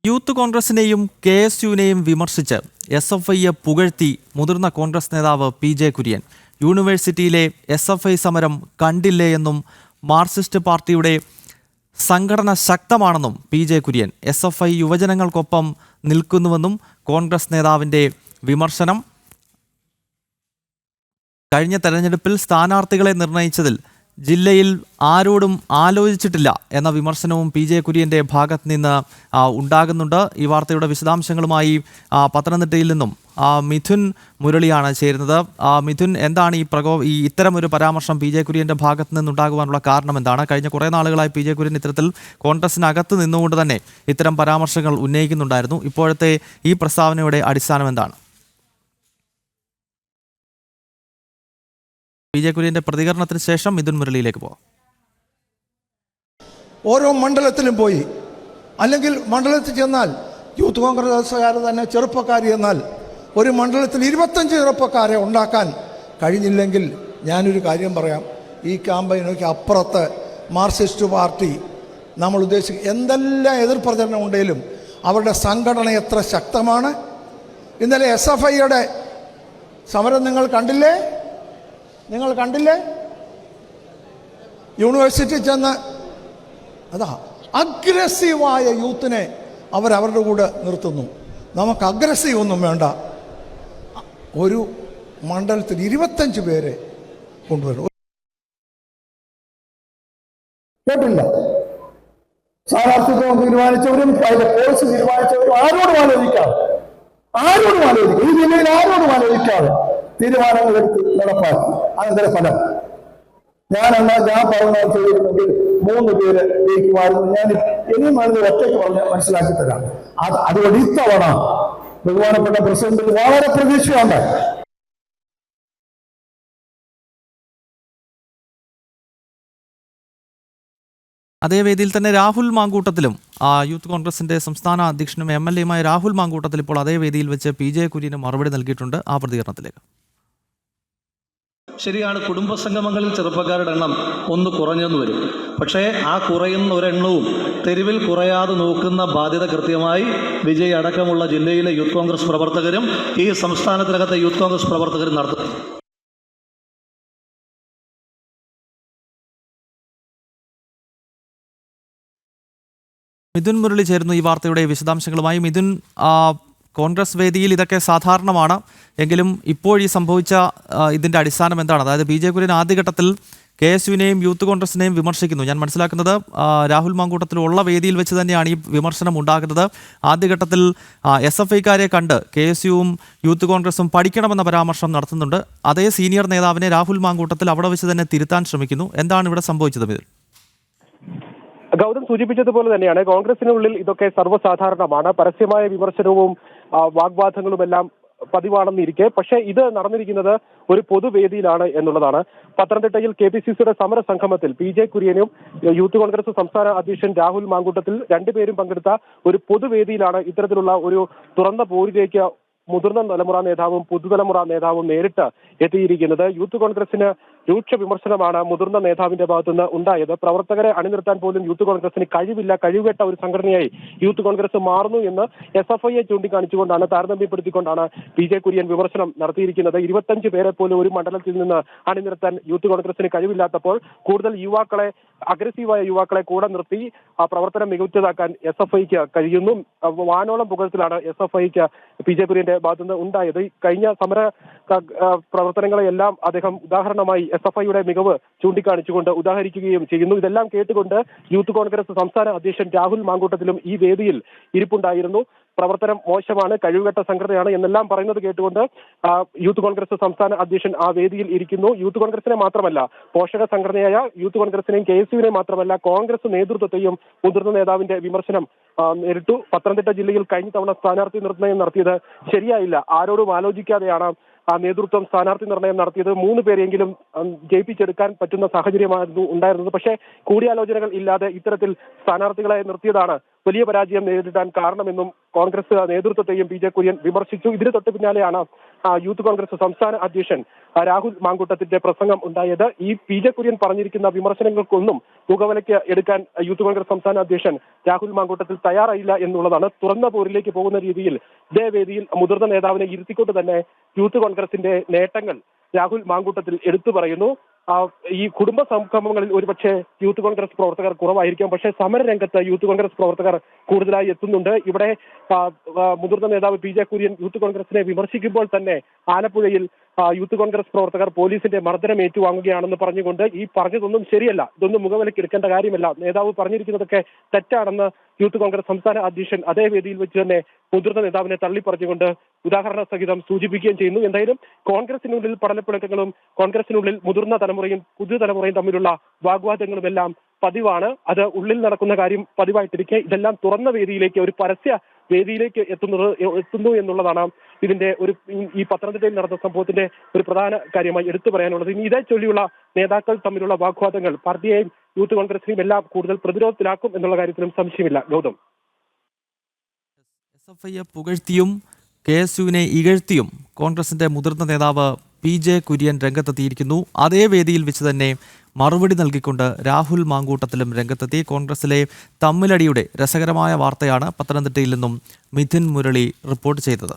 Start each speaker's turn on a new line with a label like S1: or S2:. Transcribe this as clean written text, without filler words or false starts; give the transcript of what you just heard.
S1: Youth കോൺഗ്രസിനെയും KSUവിനെയും വിമർശിച്ച് SFIയെ പുകഴ്ത്തി മുതിർന്ന കോൺഗ്രസ് നേതാവ് PJ കുര്യൻ. യൂണിവേഴ്സിറ്റിയിലെ SFI സമരം കണ്ടില്ലേ എന്നും മാർക്സിസ്റ്റ് പാർട്ടിയുടെ സംഘടന ശക്തമാണെന്നും PJ കുര്യൻ. SFI യുവജനങ്ങൾക്കൊപ്പം നിൽക്കുന്നുവെന്നും കോൺഗ്രസ് നേതാവിൻ്റെ വിമർശനം. കഴിഞ്ഞ തെരഞ്ഞെടുപ്പിൽ സ്ഥാനാർത്ഥികളെ നിർണയിച്ചതിൽ ജില്ലയിൽ ആരോടും ആലോചിച്ചിട്ടില്ല എന്ന വിമർശനവും PJ കുര്യൻ്റെ ഭാഗത്ത് നിന്ന് ഉണ്ടാകുന്നുണ്ട്. ഈ വാർത്തയുടെ വിശദാംശങ്ങളുമായി പത്തനംതിട്ടയിൽ നിന്നും മിഥുൻ മുരളിയാണ് ചേരുന്നത്. മിഥുൻ, എന്താണ് ഈ ഇത്തരമൊരു പരാമർശം PJ കുര്യൻ്റെ ഭാഗത്ത് നിന്നുണ്ടാകുവാനുള്ള കാരണം എന്താണ്? കഴിഞ്ഞ കുറേ നാളുകളായി PJ കുര്യൻ ഇത്തരത്തിൽ കോൺഗ്രസിനകത്ത് നിന്നുകൊണ്ട് തന്നെ ഇത്തരം പരാമർശങ്ങൾ ഉന്നയിക്കുന്നുണ്ടായിരുന്നു. ഇപ്പോഴത്തെ ഈ പ്രസ്താവനയുടെ അടിസ്ഥാനം എന്താണ്? PJ കുര്യന്റെ പ്രതികരണത്തിന് ശേഷം മിഥുൻ മുരളിയിലേക്ക് പോകാം.
S2: ഓരോ മണ്ഡലത്തിലും പോയി, അല്ലെങ്കിൽ മണ്ഡലത്തിൽ ചെന്നാൽ യൂത്ത് കോൺഗ്രസ്സുകാർ തന്നെ ചെറുപ്പക്കാർ എന്നാൽ ഒരു മണ്ഡലത്തിൽ 25 ചെറുപ്പക്കാരെ ഉണ്ടാക്കാൻ കഴിഞ്ഞില്ലെങ്കിൽ ഞാനൊരു കാര്യം പറയാം. ഈ ക്യാമ്പയിനൊക്കെ അപ്പുറത്ത് മാർക്സിസ്റ്റ് പാർട്ടി നമ്മൾ ഉദ്ദേശിക്കുക എന്തെല്ലാം എതിർപ്രചരണം ഉണ്ടെങ്കിലും അവരുടെ സംഘടന എത്ര ശക്തമാണ്. ഇന്നലെ SFIയുടെ സമരം നിങ്ങൾ കണ്ടില്ലേ? യൂണിവേഴ്സിറ്റി ചെന്ന് അഗ്രസീവായ യൂത്തിനെ അവരവരുടെ കൂടെ നിർത്തുന്നു. നമുക്ക് അഗ്രസീവ് ഒന്നും വേണ്ട. ഒരു മണ്ഡലത്തിൽ 25 പേരെ കൊണ്ടുവരും. കേട്ടില്ല, സ്ഥാനാർത്ഥിത്വം തീരുമാനിച്ചവരും അതിന്റെ കോഴ്സ് തീരുമാനിച്ചവരും ആരോടും ആലോചിക്കാം. ഈ ജില്ലയിൽ ആരോടും ആലോചിക്കാതെ തീരുമാനങ്ങൾ എടുത്ത് നടപ്പാക്കി. അതിന്റെ ഫലം ഞാൻ പറഞ്ഞ ചെയ്തിരുന്നെങ്കിൽ 3 പേര് ജയിക്കുമായിരുന്നു. ഞാൻ ഇനിയും അതിന് ഒറ്റയ്ക്ക് പറഞ്ഞ് മനസ്സിലാക്കി തരാം. അതുകൊണ്ട് ഇത്തവണ ബഹുമാനപ്പെട്ട പ്രസിഡന്റിന് വളരെ പ്രതീക്ഷയുണ്ട്.
S1: അതേ വേദിയിൽ തന്നെ രാഹുൽ മാങ്കൂട്ടത്തിലും യൂത്ത് കോൺഗ്രസിന്റെ സംസ്ഥാന അധ്യക്ഷനും MLAയുമായ രാഹുൽ മാങ്കൂട്ടത്തിൽ ഇപ്പോൾ അതേ വേദിയിൽ വെച്ച് PJ കുര്യന് മറുപടി നൽകിയിട്ടുണ്ട്. ആ പ്രതികരണത്തിലേക്ക്.
S3: ശരിയാണ്, കുടുംബസംഗമങ്ങളിൽ ചെറുപ്പക്കാരുടെ എണ്ണം ഒന്ന് കുറഞ്ഞെന്ന് വരും. പക്ഷേ ആ കുറയുന്ന ഒരെണ്ണവും തെരുവിൽ കുറയാതെ നോക്കുന്ന ബാധ്യത കൃത്യമായി വിജയ് അടക്കമുള്ള ജില്ലയിലെ യൂത്ത് കോൺഗ്രസ് പ്രവർത്തകരും ഈ സംസ്ഥാനത്തിനകത്തെ യൂത്ത് കോൺഗ്രസ് പ്രവർത്തകരും നടത്തും.
S1: മിഥുൻ മുരളി ചേരുന്നു ഈ വാർത്തയുടെ വിശദാംശങ്ങളുമായി. മിഥുൻ, കോൺഗ്രസ് വേദിയിൽ ഇതൊക്കെ സാധാരണമാണ് എങ്കിലും ഇപ്പോൾ ഈ സംഭവിച്ച ഇതിൻ്റെ അടിസ്ഥാനം എന്താണ്? അതായത് PJ കുര്യൻ ആദ്യഘട്ടത്തിൽ KSUവിനെയും യൂത്ത് കോൺഗ്രസിനെയും വിമർശിക്കുന്നു. ഞാൻ മനസ്സിലാക്കുന്നത് രാഹുൽ മാങ്കൂട്ടത്തിലുള്ള വേദിയിൽ വെച്ച് തന്നെയാണ് ഈ വിമർശനം ഉണ്ടാകുന്നത്. ആദ്യഘട്ടത്തിൽ SFIക്കാരെ കണ്ട് KSUവും യൂത്ത് കോൺഗ്രസും പഠിക്കണമെന്ന പരാമർശം നടത്തുന്നുണ്ട്. അതേ സീനിയർ നേതാവിനെ രാഹുൽ മാങ്കൂട്ടത്തിൽ അവിടെ വെച്ച് തന്നെ തിരുത്താൻ ശ്രമിക്കുന്നു. എന്താണ് ഇവിടെ സംഭവിച്ചത് മിഥുൻ?
S4: ഗൗതം സൂചിപ്പിച്ചതുപോലെ തന്നെയാണ് കോൺഗ്രസിനുള്ളിൽ ഇതൊക്കെ സർവ്വസാധാരണമാണ്. പരസ്യമായ വിമർശനവും വാഗ്വാദങ്ങളുമെല്ലാം പതിവാണെന്നിരിക്കെ പക്ഷേ ഇത് നടന്നിരിക്കുന്നത് ഒരു പൊതുവേദിയിലാണ് എന്നുള്ളതാണ്. പത്തനംതിട്ടയിൽ KPCCയുടെ സമര സംഗമത്തിൽ PJ കുര്യനും യൂത്ത് കോൺഗ്രസ് സംസ്ഥാന അധ്യക്ഷൻ രാഹുൽ മാങ്കൂട്ടത്തിൽ രണ്ടുപേരും പങ്കെടുത്ത ഒരു പൊതുവേദിയിലാണ് ഇത്തരത്തിലുള്ള ഒരു തുറന്ന പോരിലേക്ക് മുതിർന്ന തലമുറ നേതാവും പുതുതലമുറ നേതാവും നേരിട്ട് എത്തിയിരിക്കുന്നത്. യൂത്ത് കോൺഗ്രസിന് രൂക്ഷ വിമർശനമാണ് മുതിർന്ന നേതാവിന്റെ ഭാഗത്തുനിന്ന് ഉണ്ടായത്. പ്രവർത്തകരെ അണിനിർത്താൻ പോലും യൂത്ത് കോൺഗ്രസിന് കഴിവില്ല, കഴിവുകെട്ട ഒരു സംഘടനയായി യൂത്ത് കോൺഗ്രസ് മാറുന്നു എന്ന് SFIയെ ചൂണ്ടിക്കാണിച്ചുകൊണ്ടാണ്, താരതമ്യപ്പെടുത്തിക്കൊണ്ടാണ് PJ കുര്യൻ വിമർശനം നടത്തിയിരിക്കുന്നത്. 25 പേരെ പോലും ഒരു മണ്ഡലത്തിൽ നിന്ന് അണിനിർത്താൻ യൂത്ത് കോൺഗ്രസിന് കഴിവില്ലാത്തപ്പോൾ കൂടുതൽ യുവാക്കളെ, അഗ്രസീവായ യുവാക്കളെ കൂടെ നിർത്തി ആ പ്രവർത്തനം മികച്ചതാക്കാൻ SFIക്ക് കഴിയുന്നു. വാനോളം പുകഴ്ത്തലാണ് SFIക്ക് PJ കുര്യന്റെ ഭാഗത്തുനിന്ന് ഉണ്ടായത്. കഴിഞ്ഞ സമര പ്രവർത്തനങ്ങളെയെല്ലാം അദ്ദേഹം ഉദാഹരണമായി SFIയുടെ മികവ് ചൂണ്ടിക്കാണിച്ചുകൊണ്ട് ഉദാഹരിക്കുകയും ചെയ്യുന്നു. ഇതെല്ലാം കേട്ടുകൊണ്ട് യൂത്ത് കോൺഗ്രസ് സംസ്ഥാന അധ്യക്ഷൻ രാഹുൽ മാങ്കൂട്ടത്തിലും ഈ വേദിയിൽ ഇരിപ്പുണ്ടായിരുന്നു. പ്രവർത്തനം മോശമാണ്, കഴിവുകെട്ട സംഘടനയാണ് എന്നെല്ലാം പറയുന്നത് കേട്ടുകൊണ്ട് യൂത്ത് കോൺഗ്രസ് സംസ്ഥാന അധ്യക്ഷൻ ആ വേദിയിൽ ഇരിക്കുന്നു. യൂത്ത് കോൺഗ്രസിനെ മാത്രമല്ല, പോഷക സംഘടനയായ യൂത്ത് കോൺഗ്രസിനെയും KSUവിനെയും മാത്രമല്ല കോൺഗ്രസ് നേതൃത്വത്തെയും മുതിർന്ന നേതാവിന്റെ വിമർശനം നേരിട്ടു. പത്തനംതിട്ട ജില്ലയിൽ കഴിഞ്ഞ തവണ സ്ഥാനാർത്ഥി നിർണയം നടത്തിയത് ശരിയായില്ല, ആരോടും ആലോചിക്കാതെയാണ് ആ നേതൃത്വം സ്ഥാനാർത്ഥി നിർണയം നടത്തിയത്. 3 പേരെങ്കിലും ജയിപ്പിച്ചെടുക്കാൻ പറ്റുന്ന സാഹചര്യമായിരുന്നു ഉണ്ടായിരുന്നത്. പക്ഷേ കൂടിയാലോചനകൾ ഇല്ലാതെ ഇത്തരത്തിൽ സ്ഥാനാർത്ഥികളെ നിർത്തിയതാണ് വലിയ പരാജയം നേരിടാൻ കാരണമെന്നും കോൺഗ്രസ് നേതൃത്വത്തെയും PJ കുര്യൻ വിമർശിച്ചു. ഇതിന് തൊട്ട് പിന്നാലെയാണ് യൂത്ത് കോൺഗ്രസ് സംസ്ഥാന അധ്യക്ഷൻ രാഹുൽ മാങ്കൂട്ടത്തിന്റെ പ്രസംഗം ഉണ്ടായത്. ഈ PJ കുര്യൻ പറഞ്ഞിരിക്കുന്ന വിമർശനങ്ങൾക്കൊന്നും മുഖവിലയ്ക്ക് എടുക്കാൻ യൂത്ത് കോൺഗ്രസ് സംസ്ഥാന അധ്യക്ഷൻ രാഹുൽ മാങ്കൂട്ടത്തിൽ തയ്യാറായില്ല എന്നുള്ളതാണ്. തുറന്ന പോരിലേക്ക് പോകുന്ന രീതിയിൽ ഇതേ വേദിയിൽ മുതിർന്ന നേതാവിനെ ഇരുത്തിക്കൊണ്ട് തന്നെ യൂത്ത് കോൺഗ്രസിന്റെ നേട്ടങ്ങൾ രാഹുൽ മാങ്കൂട്ടത്തിൽ എടുത്തു പറയുന്നു. ഈ കുടുംബ സംഗമങ്ങളിൽ ഒരുപക്ഷെ യൂത്ത് കോൺഗ്രസ് പ്രവർത്തകർ കുറവായിരിക്കാം, പക്ഷേ സമരരംഗത്ത് യൂത്ത് കോൺഗ്രസ് പ്രവർത്തകർ കൂടുതലായി എത്തുന്നുണ്ട്. ഇവിടെ മുതിർന്ന നേതാവ് PJ കുര്യൻ യൂത്ത് കോൺഗ്രസിനെ വിമർശിക്കുമ്പോൾ തന്നെ ആലപ്പുഴയിൽ യൂത്ത് കോൺഗ്രസ് പ്രവർത്തകർ പോലീസിന്റെ മർദ്ദനം ഏറ്റുവാങ്ങുകയാണെന്ന് പറഞ്ഞുകൊണ്ട് ഈ പറഞ്ഞതൊന്നും ശരിയല്ല, ഇതൊന്നും മുഖവിലയ്ക്ക് എടുക്കേണ്ട കാര്യമല്ല, നേതാവ് പറഞ്ഞിരിക്കുന്നതൊക്കെ തെറ്റാണെന്ന് യൂത്ത് കോൺഗ്രസ് സംസ്ഥാന അധ്യക്ഷൻ അതേ വേദിയിൽ വെച്ച് തന്നെ മുതിർന്ന നേതാവിനെ തള്ളി പറഞ്ഞുകൊണ്ട് ഉദാഹരണ സഹിതം സൂചിപ്പിക്കുകയും ചെയ്യുന്നു. എന്തായാലും കോൺഗ്രസിനുള്ളിൽ പടലപ്പിണക്കങ്ങളും കോൺഗ്രസിനുള്ളിൽ മുതിർന്ന തലമുറയും പുതുതലമുറയും തമ്മിലുള്ള വാഗ്വാദങ്ങളും എല്ലാം പതിവാണ്. അത് ഉള്ളിൽ നടക്കുന്ന കാര്യം പതിവായിട്ടിരിക്കെ ഇതെല്ലാം തുറന്ന വേദിയിലേക്ക്, ഒരു പരസ്യ വേദിയിലേക്ക് എത്തുന്നു എന്നുള്ളതാണ് ഇതിന്റെ ഈ പത്തനംതിട്ടയിൽ നടന്ന സംഭവത്തിന്റെ ഒരു പ്രധാന കാര്യമായി എടുത്തു പറയാനുള്ളത്. ഇനി ഇതേ ചൊല്ലിയുള്ള നേതാക്കൾ തമ്മിലുള്ള വാഗ്വാദങ്ങൾ പാർട്ടിയെയും യൂത്ത് കോൺഗ്രസിനെയും എല്ലാം കൂടുതൽ പ്രതിരോധത്തിലാക്കും എന്നുള്ള കാര്യത്തിലും സംശയമില്ല. ഗൗതം,
S1: SFIയെ പുകഴ്ത്തിയും KSUവിനെ ഇകഴ്ത്തിയും കോൺഗ്രസിന്റെ മുതിർന്ന നേതാവ് PJ കുര്യൻ രംഗത്തെത്തിയിരിക്കുന്നു. അതേ വേദിയിൽ വെച്ച് തന്നെ മറുപടി നൽകിക്കൊണ്ട് രാഹുൽ മാങ്കൂട്ടത്തിലും രംഗത്തെത്തി. കോൺഗ്രസിലെ തമ്മിലടിയുടെ രസകരമായ വാർത്തയാണ് പത്തനംതിട്ടയിൽ നിന്നും മിഥുൻ മുരളി റിപ്പോർട്ട് ചെയ്തത്.